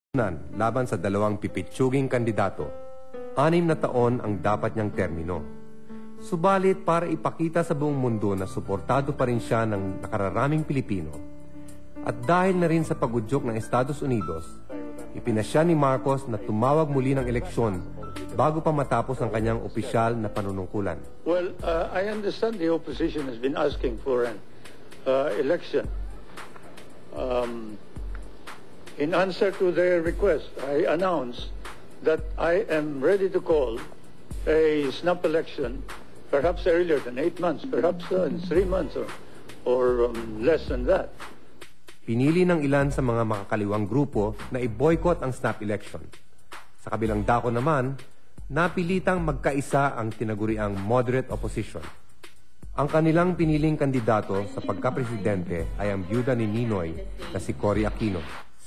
laban sa dalawang pipitsuging kandidato. 6 na taon ang dapat niyang termino. Subalit para ipakita sa buong mundo na suportado pa rin siya ng nakararaming Pilipino at dahil na rin sa pagudyok ng Estados Unidos, ipinasya ni Marcos na tumawag muli ng eleksyon bago pa matapos ang kanyang opisyal na panunungkulan. Well, I understand the opposition has been asking for an election. In answer to their request, I announced that I am ready to call a snap election, perhaps earlier than 8 months, perhaps in 3 months or less than that. Pinili ng ilan sa mga makakaliwang grupo na i-boycott ang snap election. Sa kabilang dako naman, napilitang magkaisa ang tinaguriang moderate opposition. Ang kanilang piniling kandidato sa pagkapresidente ay ang byuda ni Ninoy na si Cory Aquino.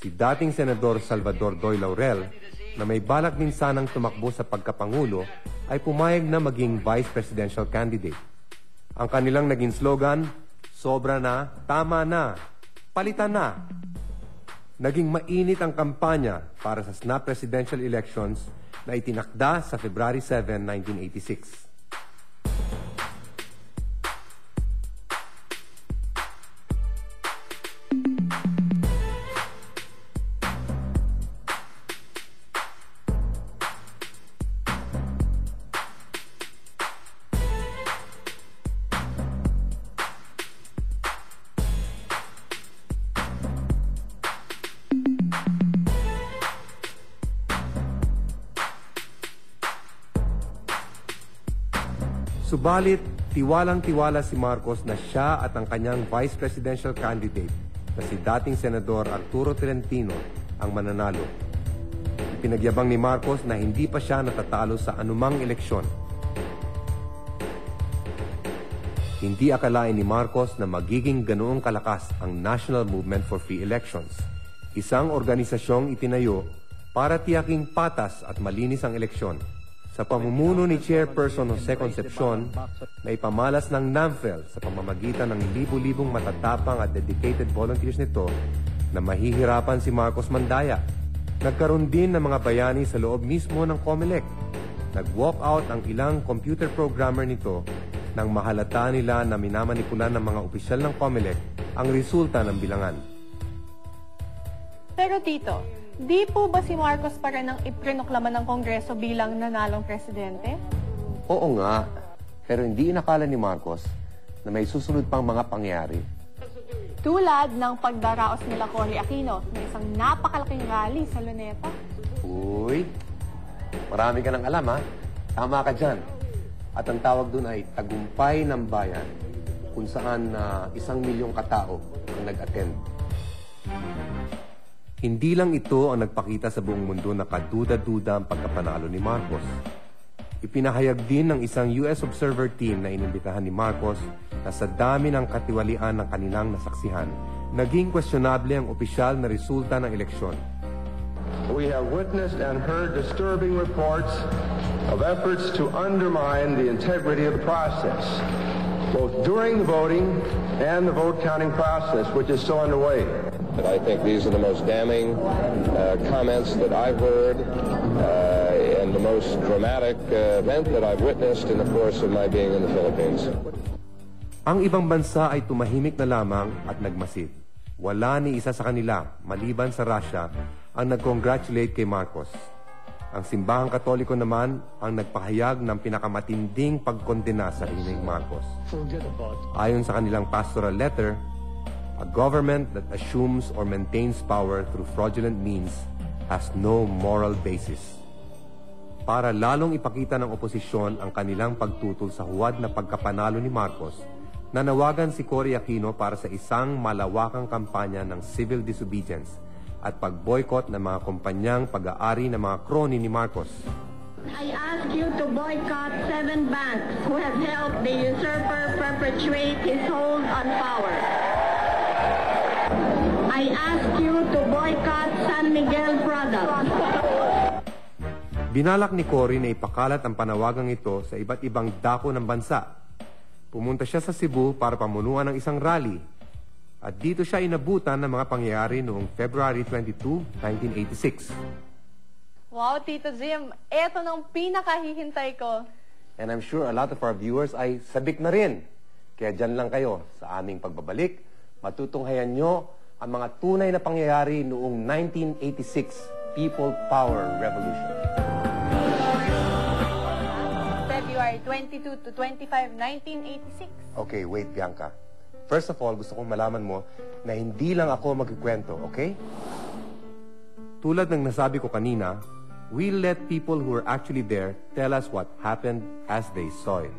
Si dating Senador Salvador Doy Laurel, na may balak din sanang tumakbo sa pagkapangulo, ay pumayag na maging vice presidential candidate. Ang kanilang naging slogan, sobra na, tama na, palitan na. Naging mainit ang kampanya para sa snap presidential elections na itinakda sa February 7, 1986. Subalit, tiwalang-tiwala si Marcos na siya at ang kanyang vice presidential candidate na si dating Senador Arturo Tolentino ang mananalo. Ipinagyabang ni Marcos na hindi pa siya natatalo sa anumang eleksyon. Hindi akalain ni Marcos na magiging ganoong kalakas ang National Movement for Free Elections, isang organisasyong itinayo para tiyaking patas at malinis ang eleksyon. Sa pamumuno ni Chairperson Jose Concepcion, na ipamalas ng NAMFEL sa pamamagitan ng libu-libong matatapang at dedicated volunteers nito na mahihirapan si Marcos Mandaya. Nagkaroon din ng mga bayani sa loob mismo ng COMELEC. Nag-walk out ang ilang computer programmer nito nang mahalata nila na minamanipulan ng mga opisyal ng COMELEC ang resulta ng bilangan. Pero Tito, di po ba si Marcos pa rin ang iprinoklaman ng Kongreso bilang nanalong presidente? Oo nga, pero hindi inakala ni Marcos na may susunod pang mga pangyari. Tulad ng pagdaraos nila Cory Aquino ng isang napakalaking rally sa Luneta. Uy, marami ka nang alam ha. Tama ka dyan. At ang tawag dun ay Tagumpay ng Bayan, kung saan 1 milyong katao ang nag-attend. Hindi lang ito ang nagpakita sa buong mundo na kaduda-duda ang pagkapanalo ni Marcos. Ipinahayag din ng isang US observer team na inimbitahan ni Marcos na sa dami ng katiwalian ng kanilang nasaksihan, naging questionable ang opisyal na resulta ng eleksyon. We have witnessed and heard disturbing reports of efforts to undermine the integrity of the process, both during the voting and the vote counting process, which is still underway. But I think these are the most damning comments that I've heard and the most dramatic event that I've witnessed in the course of my being in the Philippines. Ang ibang bansa ay tumahimik na lamang at nagmasid. Wala ni isa sa kanila, maliban sa Russia, ang nag-congratulate kay Marcos. Ang simbahang Katoliko naman ang nagpahayag ng pinakamatinding pagkondena sa rehimeng Marcos. Ayon sa kanilang pastoral letter, a government that assumes or maintains power through fraudulent means has no moral basis. Para lalong ipakita ng oposisyon ang kanilang pagtutol sa huwad na pagkapanalo ni Marcos, nanawagan si Cory Aquino para sa isang malawakang kampanya ng civil disobedience at pag-boycott ng mga kumpanyang pag-aari ng mga kroni ni Marcos. I ask you to boycott 7 banks who have helped the usurper perpetuate his hold on power. I ask you to boycott San Miguel products. Binalak ni Cory na ipakalat ang panawagang ito sa iba't ibang dako ng bansa. Pumunta siya sa Cebu para pamunuan ng isang rally. At dito siya inabutan ng mga pangyayari noong February 22, 1986. Wow, Tito Jim, eto nang pinakahihintay ko. And I'm sure a lot of our viewers ay sabik na rin. Kaya dyan lang kayo sa aming pagbabalik. Matutunghayan nyo ang mga tunay na pangyayari noong 1986 People Power Revolution. February 22 to 25, 1986. Okay, wait, Bianca. First of all, gusto kong malaman mo na hindi lang ako magkikwento, okay? Tulad ng nasabi ko kanina, we'll let people who were actually there tell us what happened as they saw it.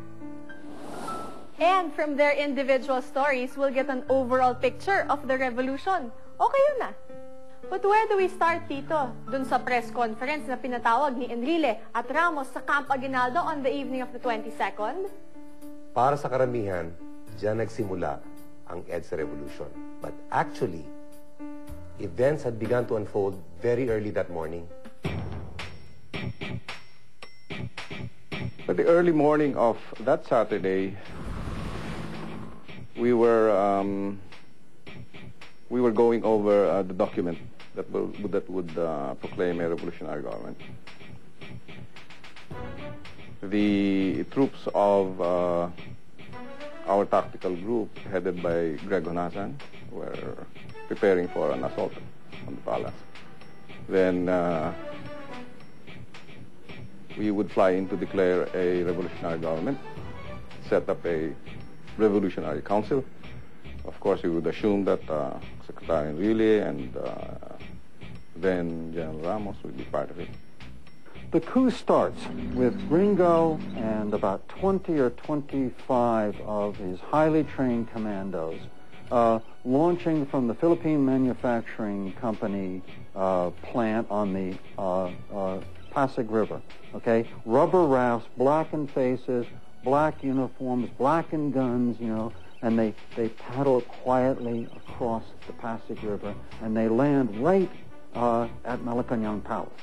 And from their individual stories, we'll get an overall picture of the revolution. Okay yun na. But where do we start, Tito? Dun sa press conference na pinatawag ni Enrile at Ramos sa Camp Aguinaldo on the evening of the 22nd? Para sa karamihan, diyan nagsimula ang EDSA Revolution. But actually, events had begun to unfold very early that morning. But the early morning of that Saturday, we were going over the document that would proclaim a revolutionary government. The troops of our tactical group, headed by Greg Honasan, were preparing for an assault on the palace. Then we would fly in to declare a revolutionary government, set up a revolutionary council. Of course, we would assume that Secretary Enrile and then General Ramos would be part of it. The coup starts with Gringo and about 20 or 25 of his highly trained commandos launching from the Philippine Manufacturing Company plant on the Pasig River. Okay, rubber rafts, blackened faces, black uniforms, blackened guns, you know, and they paddle quietly across the Pasig River, and they land right at Malacanang Palace.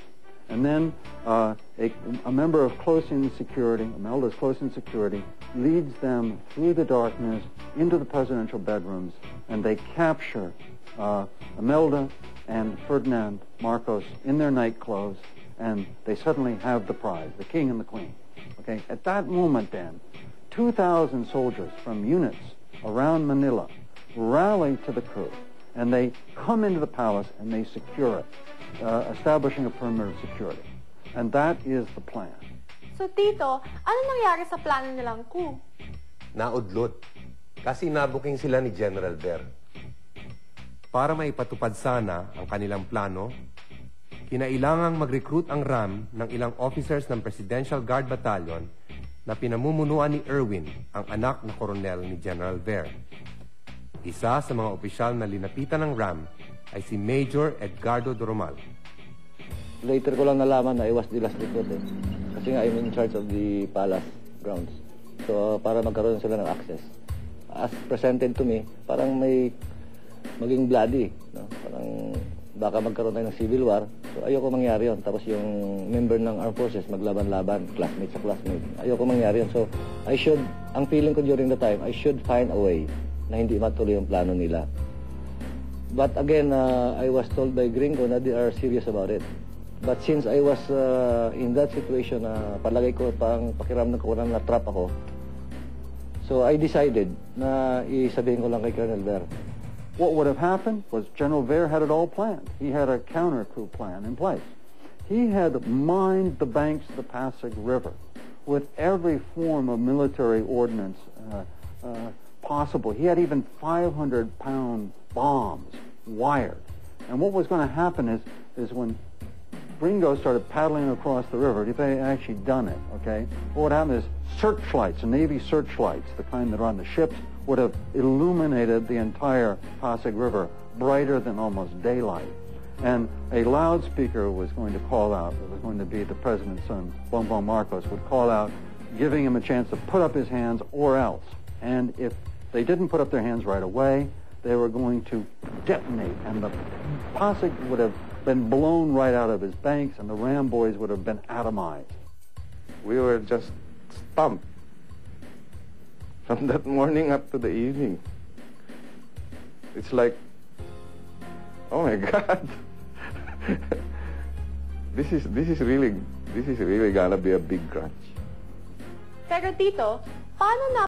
And then a member of close-in security, Imelda's close-in security, leads them through the darkness into the presidential bedrooms, and they capture Imelda and Ferdinand Marcos in their night clothes, and they suddenly have the prize, the king and the queen. Okay, at that moment then, 2,000 soldiers from units around Manila rally to the coup, and they come into the palace and they secure it, establishing a perimeter of security. And that is the plan. So, Tito, ano nangyari sa plano nilang coup? Naudlot. Kasi nabuking sila ni General Ver. Para maipatupad sana ang kanilang plano, kinailangang mag-recruit ang RAM ng ilang officers ng Presidential Guard Battalion na pinamumunuan ni Erwin, ang anak na koronel ni General Ver. Isa sa mga opisyal na linapitan ng RAM ay si Major Edgardo Doromal. Later ko lang nalaman na I was the last recruit eh. Kasi nga I'm in charge of the palace grounds. So para magkaroon sila ng access. As presented to me, parang may maging bloody. No? Parang baka magkaroon tayo ng civil war. So ayoko mangyari yun. Tapos yung member ng armed forces maglaban-laban, classmate sa classmate. Ayoko mangyari yun. So ang feeling ko during the time, I should find a way na hindi matuloy yung plano nila. But again, I was told by Gringo na they are serious about it. But since I was in that situation, palagay ko parang pakiramdam ko na trap ako. So I decided na isabihin ko lang kay Colonel Ver. What would have happened was General Ver had it all planned. He had a counter-coup plan in place. He had mined the banks of the Pasig River with every form of military ordnance possible. He had even 500-pound bombs wired. And what was going to happen is when Gringo started paddling across the river, if they had actually done it, okay, what would happen is searchlights, Navy searchlights, the kind that are on the ships, would have illuminated the entire Pasig River brighter than almost daylight. And a loudspeaker was going to call out, it was going to be the president's son, Bongbong Marcos, would call out, giving him a chance to put up his hands or else. And if they didn't put up their hands right away, they were going to detonate, and the Pasig would have been blown right out of his banks, and the Ram boys would have been atomized. We were just stumped from that morning up to the evening. it's like, oh my God, this is really gonna be a big crunch. Pero Tito, paano na